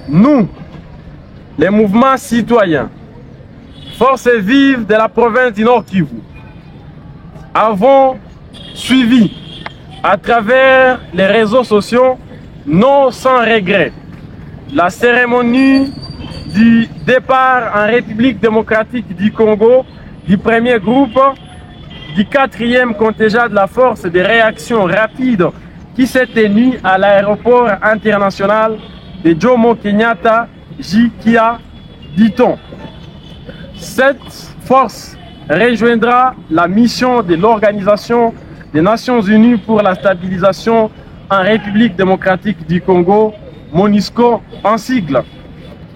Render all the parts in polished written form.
Nous, les mouvements citoyens, forces vives de la province du Nord Kivu, avons suivi à travers les réseaux sociaux, non sans regret, la cérémonie du départ en République démocratique du Congo du premier groupe du 4e contingent de la force de réaction rapide qui s'est tenu à l'aéroport international de Jomo Kenyatta Jikia Diton. Cette force rejoindra la mission de l'Organisation des Nations Unies pour la stabilisation en République démocratique du Congo, MONUSCO en sigle,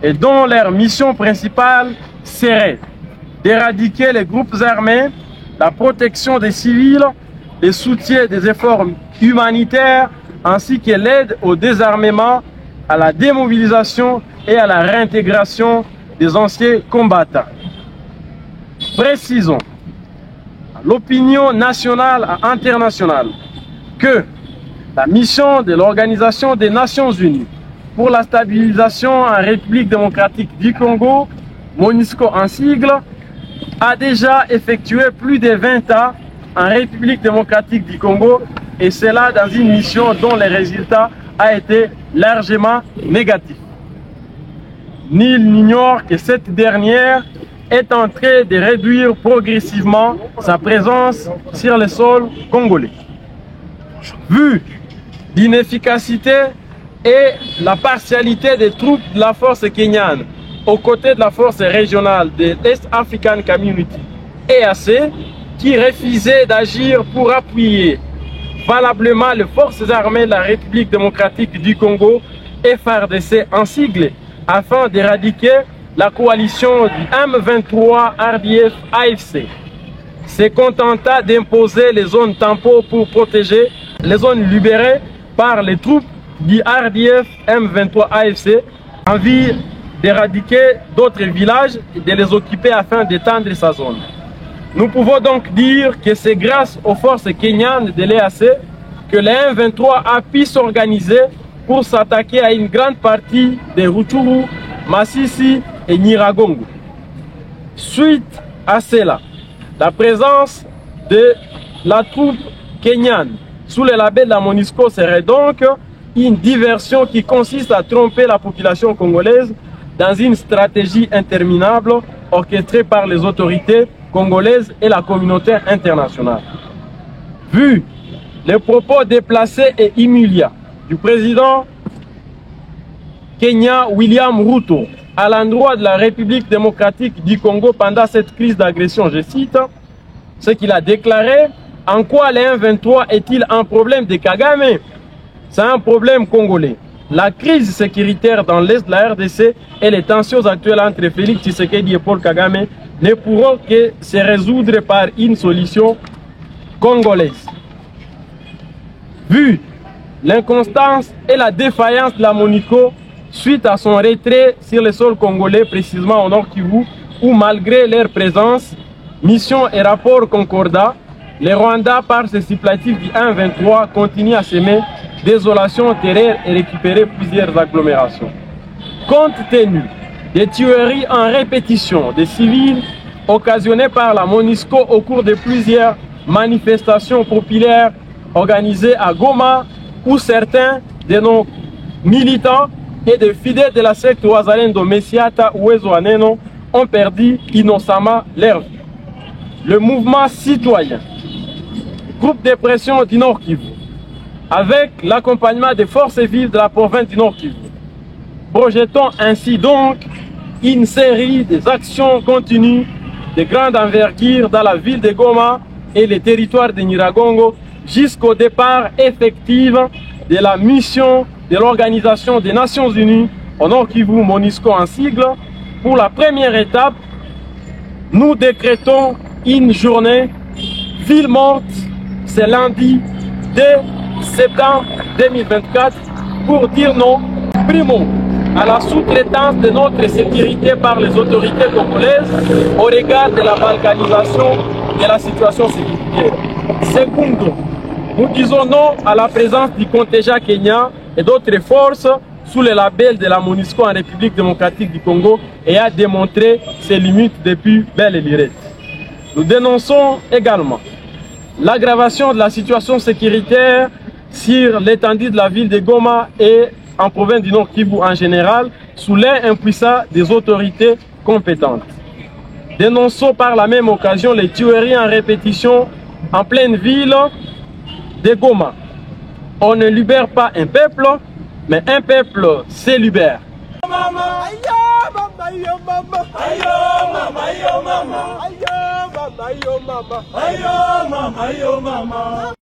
et dont leur mission principale serait d'éradiquer les groupes armés, la protection des civils, le soutien des efforts humanitaires, ainsi que l'aide au désarmement, à la démobilisation et à la réintégration des anciens combattants. Précisons à l'opinion nationale et internationale que la mission de l'Organisation des Nations Unies pour la stabilisation en République démocratique du Congo, MONUSCO en sigle, a déjà effectué plus de 20 ans en République démocratique du Congo, et cela dans une mission dont les résultats a été largement négatif. Nul n'ignore que cette dernière est en train de réduire progressivement sa présence sur le sol congolais. Vu l'inefficacité et la partialité des troupes de la force kenyane aux côtés de la force régionale de l'East African Community, EAC, qui refusait d'agir pour appuyer valablement les forces armées de la République démocratique du Congo, FARDC en sigle, afin d'éradiquer la coalition du M23 RDF AFC, se contenta d'imposer les zones tampons pour protéger les zones libérées par les troupes du RDF M23 AFC en vue d'éradiquer d'autres villages et de les occuper afin d'étendre sa zone. Nous pouvons donc dire que c'est grâce aux forces kenyanes de l'EAC que le M23 a pu s'organiser pour s'attaquer à une grande partie des Rutshuru, Masisi et Nyiragongo. Suite à cela, la présence de la troupe kenyane sous le label de la MONUSCO serait donc une diversion qui consiste à tromper la population congolaise dans une stratégie interminable orchestrée par les autorités congolaises et la communauté internationale. Vu les propos déplacés et humiliants du président Kenya William Ruto à l'endroit de la République démocratique du Congo pendant cette crise d'agression, je cite, ce qu'il a déclaré: en quoi le M23 est-il un problème de Kagame? C'est un problème congolais. La crise sécuritaire dans l'est de la RDC et les tensions actuelles entre Félix Tshisekedi et Paul Kagame ne pourront que se résoudre par une solution congolaise. Vu l'inconstance et la défaillance de la MONUSCO suite à son retrait sur le sol congolais, précisément au Nord Kivu, où malgré leur présence, mission et rapport concordat, les Rwandais, par ses supplétifs du 1-23, continuent à semer désolation terrestre et récupérer plusieurs agglomérations. Compte tenu des tueries en répétition des civils occasionnées par la MONUSCO au cours de plusieurs manifestations populaires organisées à Goma, où certains de nos militants et des fidèles de la secte Wazalendo Messiata Uwezo Aneno ont perdu innocemment leur vie. Le mouvement citoyen, groupe de pression du Nord Kivu, avec l'accompagnement des forces vives de la province du Nord Kivu, projetons ainsi donc une série d'actions continues de grande envergure dans la ville de Goma et les territoires de Nyiragongo jusqu'au départ effectif de la mission de l'Organisation des Nations Unies au Nord Kivu, MONUSCO en sigle. Pour la première étape, nous décrétons une journée ville morte, c'est lundi 2 septembre 2024, pour dire non, primo, à la sous-traitance de notre sécurité par les autorités congolaises au regard de la balkanisation de la situation sécuritaire. Secondo, Nous disons non à la présence du contingent kenyan et d'autres forces sous le label de la MONUSCO en République démocratique du Congo et a démontré ses limites depuis belle lurette. Nous dénonçons également l'aggravation de la situation sécuritaire sur l'étendue de la ville de Goma et en province du Nord Kivu en général, sous l'air impuissant des autorités compétentes. Dénonçons par la même occasion les tueries en répétition en pleine ville de Goma. On ne libère pas un peuple, mais un peuple se libère. Mama, ayo mama, ayo mama, ayo mama, ayo mama, ayo mama, ayo mama, ayo mama, ayo mama.